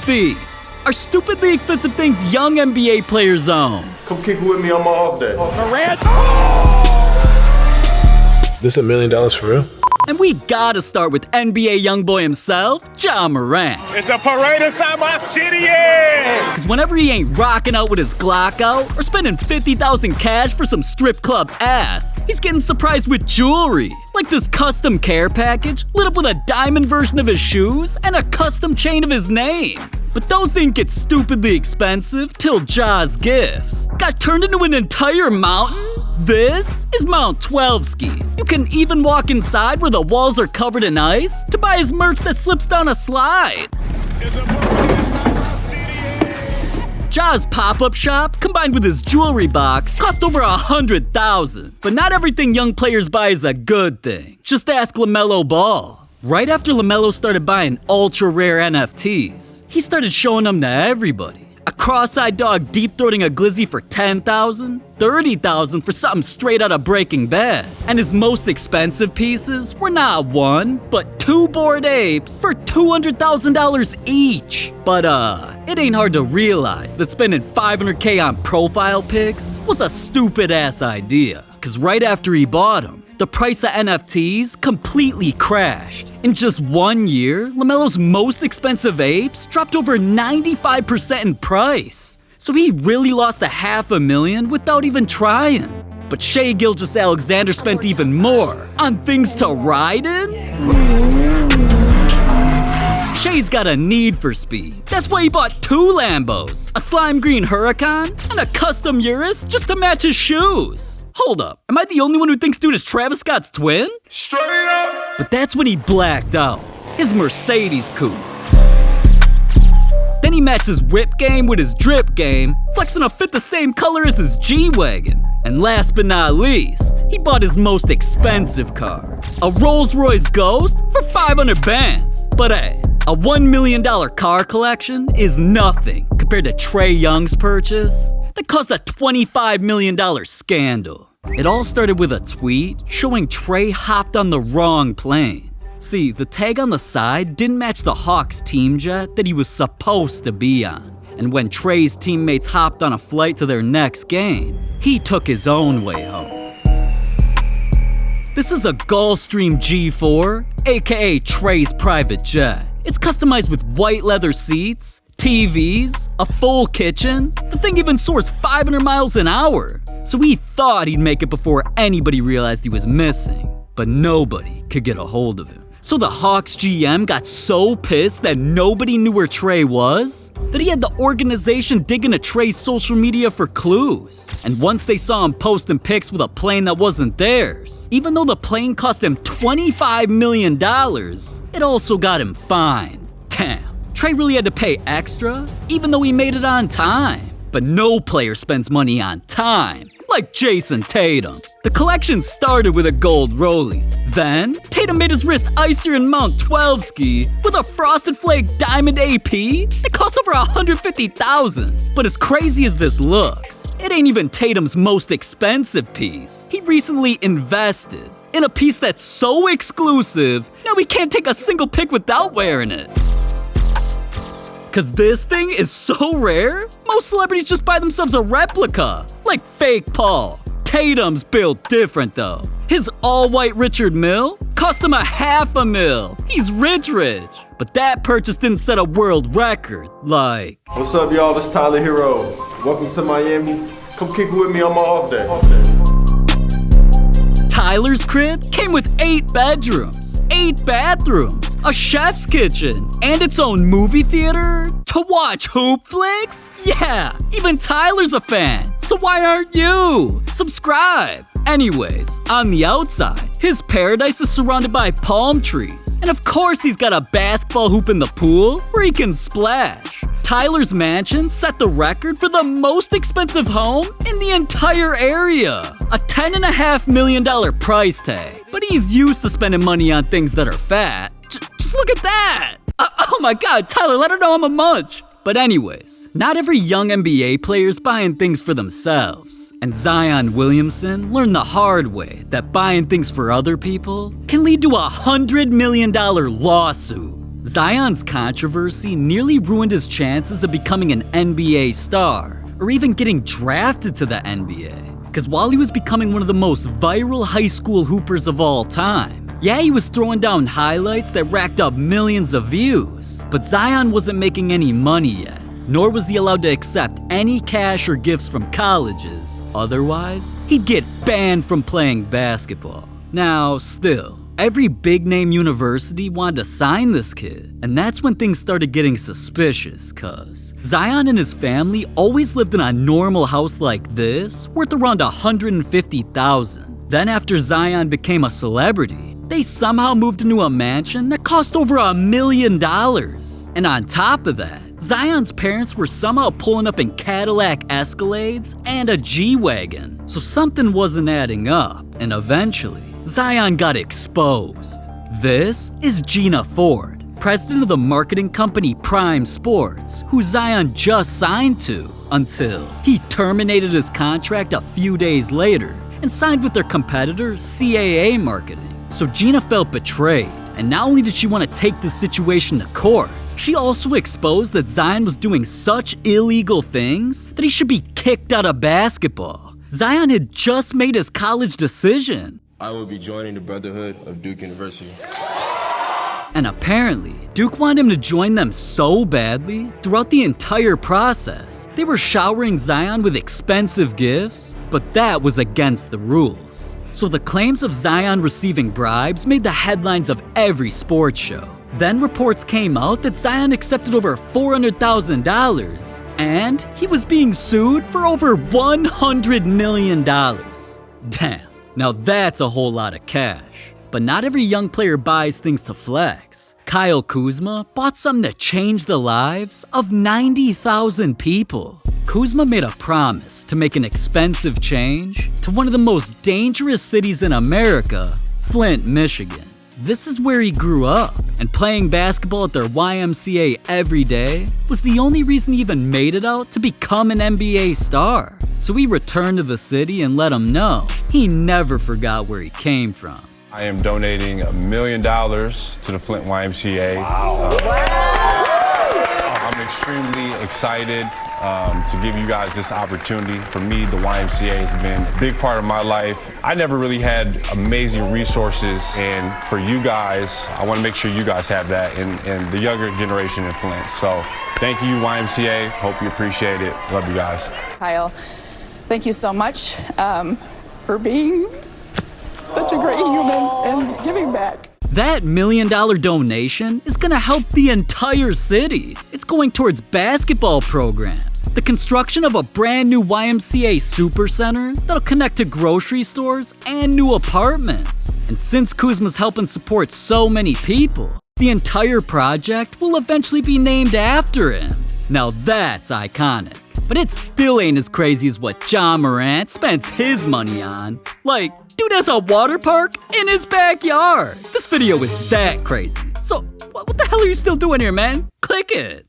NFTs are stupidly expensive things young NBA players own. Come kick it with me on my off day. Morant. This $1 million for real? And we gotta start with NBA youngboy himself, Ja Morant. It's a parade inside my city, yeah! Cause whenever he ain't rocking out with his Glock out or spending $50,000 cash for some strip club ass, he's getting surprised with jewelry. Like this custom care package lit up with a diamond version of his shoes and a custom chain of his name. But those didn't get stupidly expensive till Ja's gifts got turned into an entire mountain. This is Mount 12ski. You can even walk inside where the walls are covered in ice to buy his merch that slips down a slide. Ja's pop-up shop, combined with his jewelry box, cost over $100,000. But not everything young players buy is a good thing. Just ask LaMelo Ball. Right after LaMelo started buying ultra-rare NFTs, he started showing them to everybody. A cross-eyed dog deep-throating a glizzy for $10,000, $30,000 for something straight out of Breaking Bad. And his most expensive pieces were not one, but two Bored Apes for $200,000 each. But it ain't hard to realize that spending $500K on profile pics was a stupid-ass idea. Cause right after he bought them, the price of NFTs completely crashed. In just 1 year, LaMelo's most expensive apes dropped over 95% in price. So he really lost $500,000 without even trying. But Shai Gilgeous-Alexander spent even more on things to ride in? Shai's got a need for speed. That's why he bought 2 Lambos, a slime green Huracan, and a custom Urus just to match his shoes. Hold up, am I the only one who thinks dude is Travis Scott's twin? Straight up! But that's when he blacked out. His Mercedes coupe. Then he matched his whip game with his drip game, flexing a fit the same color as his G-Wagon. And last but not least, he bought his most expensive car, a Rolls-Royce Ghost for 500 bands. But hey, a $1 million car collection is nothing compared to Trae Young's purchase that caused a $25 million scandal. It all started with a tweet showing Trae hopped on the wrong plane. See, the tag on the side didn't match the Hawks team jet that he was supposed to be on. And when Trae's teammates hopped on a flight to their next game, he took his own way home. This is a Gulfstream G4, aka Trae's private jet. It's customized with white leather seats, TVs, a full kitchen. The thing even soars 500 miles an hour. So he thought he'd make it before anybody realized he was missing. But nobody could get a hold of him. So the Hawks GM got so pissed that nobody knew where Trae was that he had the organization dig into Trae's social media for clues. And once they saw him posting pics with a plane that wasn't theirs, even though the plane cost him $25 million, it also got him fined. Damn. Trae really had to pay extra, even though he made it on time. But no player spends money on time, like Jason Tatum. The collection started with a gold rollie. Then, Tatum made his wrist icier in Mount 12ski with a Frosted Flake Diamond AP that cost over $150,000. But as crazy as this looks, it ain't even Tatum's most expensive piece. He recently invested in a piece that's so exclusive, now we can't take a single pic without wearing it. Cause this thing is so rare, most celebrities just buy themselves a replica, like fake Paul. Tatum's built different though. His all-white Richard Mille cost him $500,000. He's rich. But that purchase didn't set a world record, like... What's up, y'all? This Tyler Hero. Welcome to Miami. Come kick it with me on my off day. Tyler's crib came with 8 bedrooms, 8 bathrooms, a chef's kitchen, and its own movie theater to watch HoopFlix? Yeah, even Tyler's a fan, so why aren't you? Subscribe. Anyways, on the outside, his paradise is surrounded by palm trees. And of course he's got a basketball hoop in the pool where he can splash. Tyler's mansion set the record for the most expensive home in the entire area. A $10.5 million price tag. But he's used to spending money on things that are fat. Just look at that! Oh my god, Tyler, let her know I'm a munch! But anyways, not every young NBA player's buying things for themselves. And Zion Williamson learned the hard way that buying things for other people can lead to a $100 million lawsuit. Zion's controversy nearly ruined his chances of becoming an NBA star, or even getting drafted to the NBA. Because while he was becoming one of the most viral high school hoopers of all time, yeah, he was throwing down highlights that racked up millions of views, but Zion wasn't making any money yet, nor was he allowed to accept any cash or gifts from colleges. Otherwise, he'd get banned from playing basketball. Now, still, every big-name university wanted to sign this kid, and that's when things started getting suspicious, cause Zion and his family always lived in a normal house like this, worth around $150,000. Then after Zion became a celebrity, they somehow moved into a mansion that cost over $1 million. And on top of that, Zion's parents were somehow pulling up in Cadillac Escalades and a G-Wagon. So something wasn't adding up, and eventually, Zion got exposed. This is Gina Ford, president of the marketing company Prime Sports, who Zion just signed to, until he terminated his contract a few days later and signed with their competitor CAA Marketing. So Gina felt betrayed, and not only did she want to take the situation to court, she also exposed that Zion was doing such illegal things that he should be kicked out of basketball. Zion had just made his college decision. I will be joining the Brotherhood of Duke University. And apparently, Duke wanted him to join them so badly, throughout the entire process, they were showering Zion with expensive gifts, but that was against the rules. So the claims of Zion receiving bribes made the headlines of every sports show. Then reports came out that Zion accepted over $400,000, and he was being sued for over $100 million. Damn, now that's a whole lot of cash. But not every young player buys things to flex. Kyle Kuzma bought something to change the lives of 90,000 people. Kuzma made a promise to make an expensive change to one of the most dangerous cities in America, Flint, Michigan. This is where he grew up, and playing basketball at their YMCA every day was the only reason he even made it out to become an NBA star. So he returned to the city and let them know he never forgot where he came from. I am donating $1 million to the Flint YMCA. Wow. I'm extremely excited to give you guys this opportunity. For me, the YMCA has been a big part of my life. I never really had amazing resources, and for you guys, I want to make sure you guys have that and the younger generation in Flint. So thank you, YMCA. Hope you appreciate it. Love you guys. Kyle, thank you so much for being such a great human and giving back. That $1 million donation is gonna help the entire city. It's going towards basketball programs, the construction of a brand new YMCA supercenter that'll connect to grocery stores and new apartments. And since Kuzma's helping support so many people, the entire project will eventually be named after him. Now that's iconic. But it still ain't as crazy as what Ja Morant spends his money on. Like, dude has a water park in his backyard. This video is that crazy. So, what the hell are you still doing here, man? Click it.